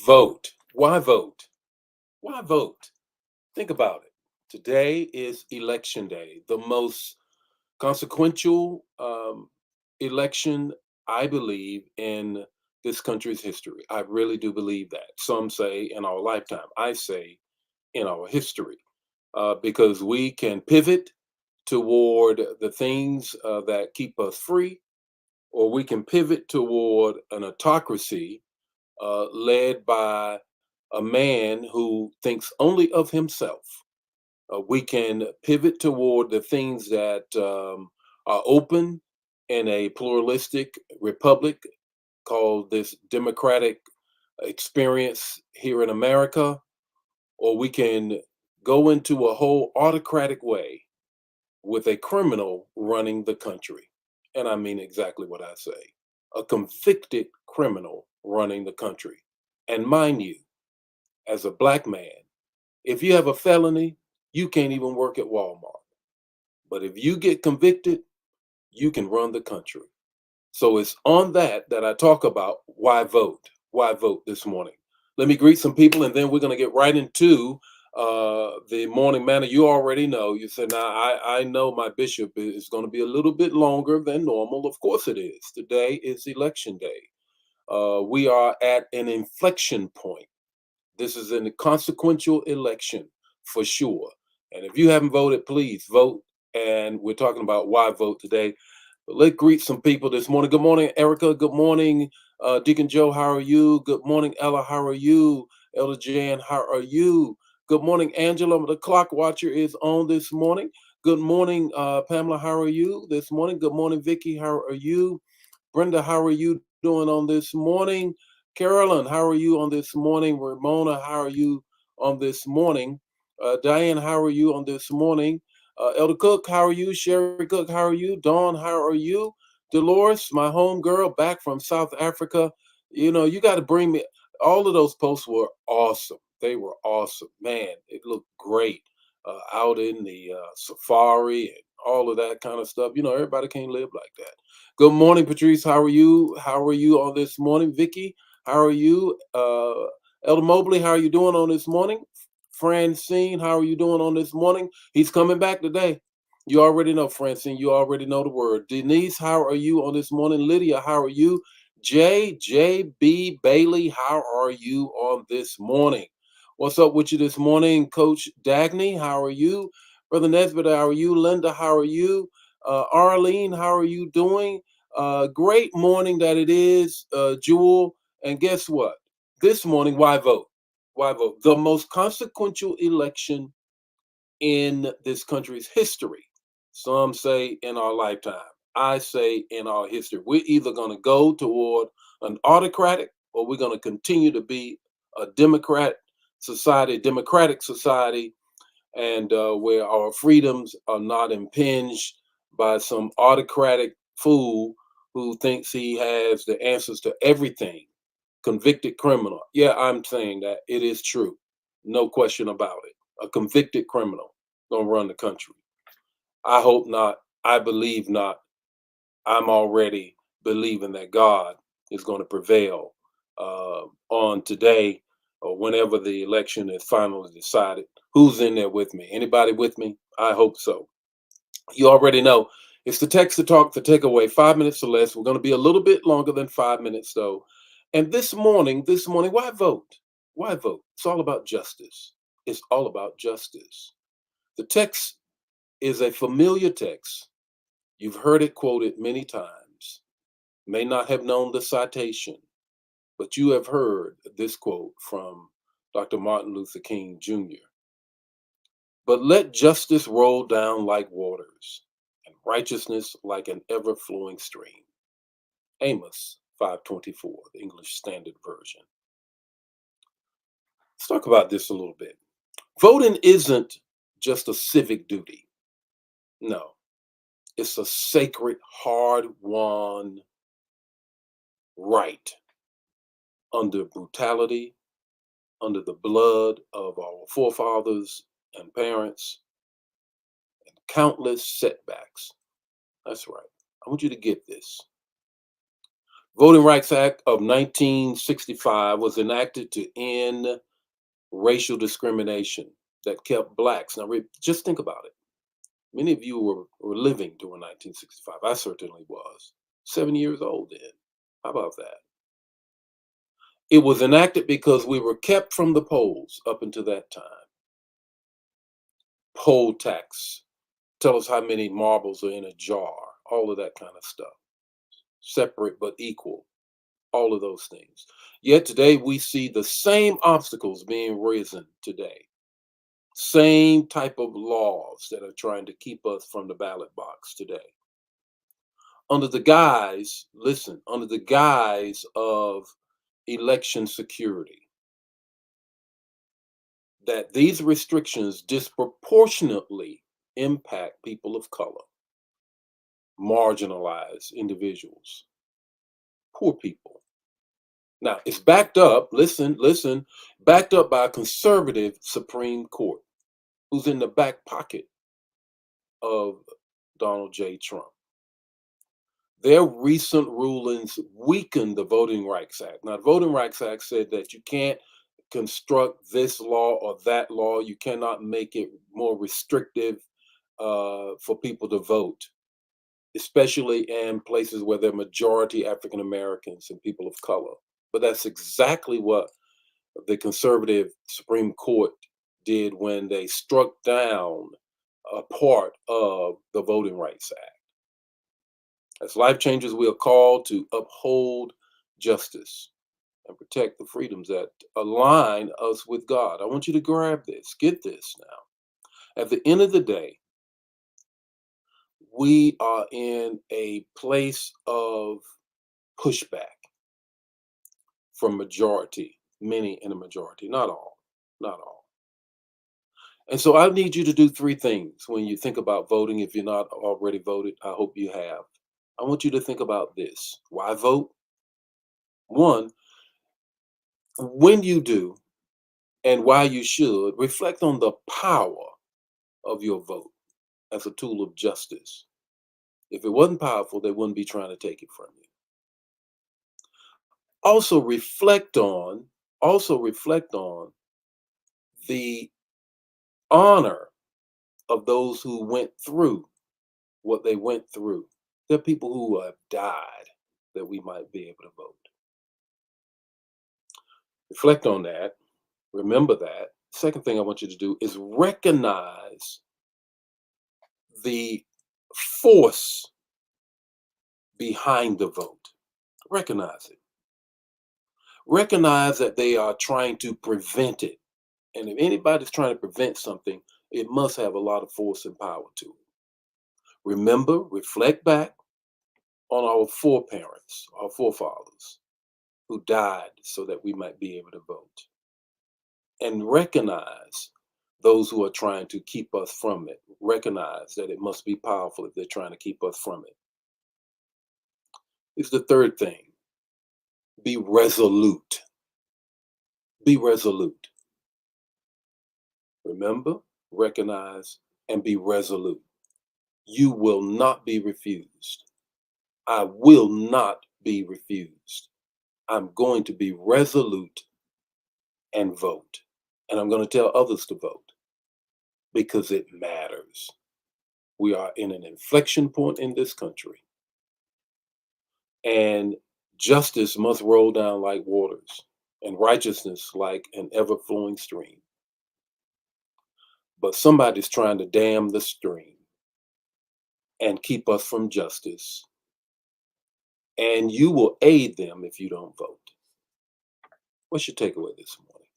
Vote. Why vote? Why vote? Think about it. Today is election day, the most consequential election, I believe, in this country's history. I really do believe that. Some say in our lifetime. I say in our history, because we can pivot toward the things that keep us free, or we can pivot toward an autocracy led by a man who thinks only of himself. We can pivot toward the things that are open in a pluralistic republic called this democratic experience here in America, or we can go into a whole autocratic way with a criminal running the country. And I mean exactly what I say, a convicted criminal running the country. And mind you, as a black man, if you have a felony, you can't even work at Walmart. But if you get convicted, you can run the country. So it's on that I talk about why vote. Why vote this morning? Let me greet some people, and then we're going to get right into the morning manna. You already know. You said, now I know my bishop is going to be a little bit longer than normal. Of course it is. Today is election day. We are at an inflection point. This is a consequential election for sure. And if you haven't voted, please vote. And we're talking about why vote today. But let's greet some people this morning. Good morning, Erica. Good morning, Deacon Joe. How are you? Good morning, Ella. How are you? Elder Jan, how are you? Good morning, Angela. The clock watcher is on this morning. Good morning, Pamela. How are you this morning? Good morning, Vicky. How are you? Brenda, how are you doing on this morning? Carolyn, how are you on this morning? Ramona, how are you on this morning? Diane, how are you on this morning? Elder Cook, how are you? Sherry Cook, how are you? Dawn, how are you? Dolores, my home girl, back from South Africa. You know, you got to bring me. All of those posts were awesome. They were awesome. Man, it looked great out in the safari and all of that kind of stuff. You know, everybody can't live like that. Good morning, Patrice. How are you? How are you on this morning? Vicky, how are you? Elder Mobley, how are you doing on this morning? Francine, how are you doing on this morning? He's coming back today. You already know, Francine. You already know the word. Denise, how are you on this morning? Lydia, how are you? JB Bailey, how are you on this morning? What's up with you this morning, Coach Dagny? How are you? Brother Nesbitt, how are you? Linda, how are you? Arlene, how are you doing? Great morning that it is, Jewel. And guess what? This morning, why vote? Why vote? The most consequential election in this country's history. Some say in our lifetime. I say in our history. We're either going to go toward an autocratic or we're going to continue to be a democratic society, and where our freedoms are not impinged by some autocratic fool who thinks he has the answers to everything. Convicted criminal. Yeah, I'm saying that it is true. No question about it. A convicted criminal gonna run the country. I hope not. I believe not. I'm already believing that God is going to prevail on today or whenever the election is finally decided. Who's in there with me? Anybody with me? I hope so. You already know. It's the text to talk, the takeaway, 5 minutes or less. We're going to be a little bit longer than 5 minutes, though. And this morning, why vote? Why vote? It's all about justice. It's all about justice. The text is a familiar text. You've heard it quoted many times. May not have known the citation, but you have heard this quote from Dr. Martin Luther King Jr. But let justice roll down like waters, and righteousness like an ever flowing stream. Amos 5:24, the English Standard Version. Let's talk about this a little bit. Voting isn't just a civic duty. No, it's a sacred, hard won right under brutality, under the blood of our forefathers and parents, and countless setbacks. That's right. I want you to get this. Voting Rights Act of 1965 was enacted to end racial discrimination that kept blacks. Now, just think about it. Many of you were living during 1965. I certainly was. 7 years old then. How about that? It was enacted because we were kept from the polls up until that time. Poll tax. Tell us how many marbles are in a jar. All of that kind of stuff. Separate but equal. All of those things. Yet today we see the same obstacles being risen today. Same type of laws that are trying to keep us from the ballot box today. Under the guise, listen, under the guise of election security, that these restrictions disproportionately impact people of color, marginalized individuals, poor people. Now, it's backed up, listen, backed up by a conservative Supreme Court who's in the back pocket of Donald J. Trump. Their recent rulings weakened the Voting Rights Act. Now, the Voting Rights Act said that you can't construct this law or that law. You cannot make it more restrictive for people to vote, especially in places where they're majority African Americans and people of color. But that's exactly what the conservative Supreme Court did when they struck down a part of the Voting Rights Act. As life changers, we are called to uphold justice and protect the freedoms that align us with God. I want you to grab this, get this now. At the end of the day, we are in a place of pushback from majority, many in a majority, not all, not all. And so I need you to do three things when you think about voting. If you're not already voted, I hope you have. I want you to think about this. Why vote? One, when you do and why you should, reflect on the power of your vote as a tool of justice. If it wasn't powerful, they wouldn't be trying to take it from you. Also reflect on, also reflect on the honor of those who went through what they went through. There are people who have died that we might be able to vote. Reflect on that. Remember that. Second thing I want you to do is recognize the force behind the vote. Recognize it. Recognize that they are trying to prevent it. And if anybody's trying to prevent something, it must have a lot of force and power to it. Remember, reflect back on our foreparents, our forefathers who died so that we might be able to vote. And recognize those who are trying to keep us from it. Recognize that it must be powerful if they're trying to keep us from it. It's the third thing. Be resolute. Be resolute. Remember, recognize, and be resolute. You will not be refused. I will not be refused. I'm going to be resolute and vote. And I'm going to tell others to vote because it matters. We are in an inflection point in this country, and justice must roll down like waters, and righteousness like an ever flowing stream. But somebody's trying to dam the stream and keep us from justice. And you will aid them if you don't vote. What's your takeaway this morning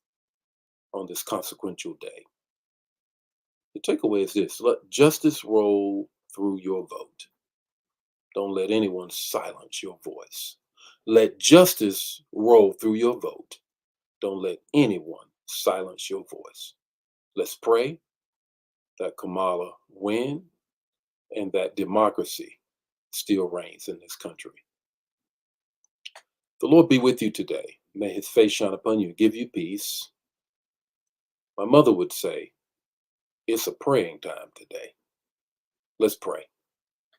on this consequential day? The takeaway is this: let justice roll through your vote. Don't let anyone silence your voice. Let justice roll through your vote. Don't let anyone silence your voice. Let's pray that Kamala win and that democracy still reigns in this country. The Lord be with you today. May his face shine upon you, give you peace. My mother would say, it's a praying time today. Let's pray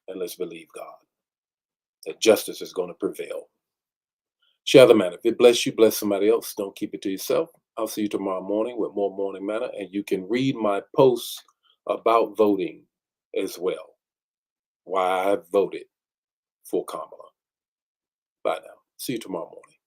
and let's believe God that justice is going to prevail. Share the manna. If it bless you, bless somebody else. Don't keep it to yourself. I'll see you tomorrow morning with more morning manna, and you can read my posts about voting as well. Why I voted for Kamala. Bye now. See you tomorrow morning.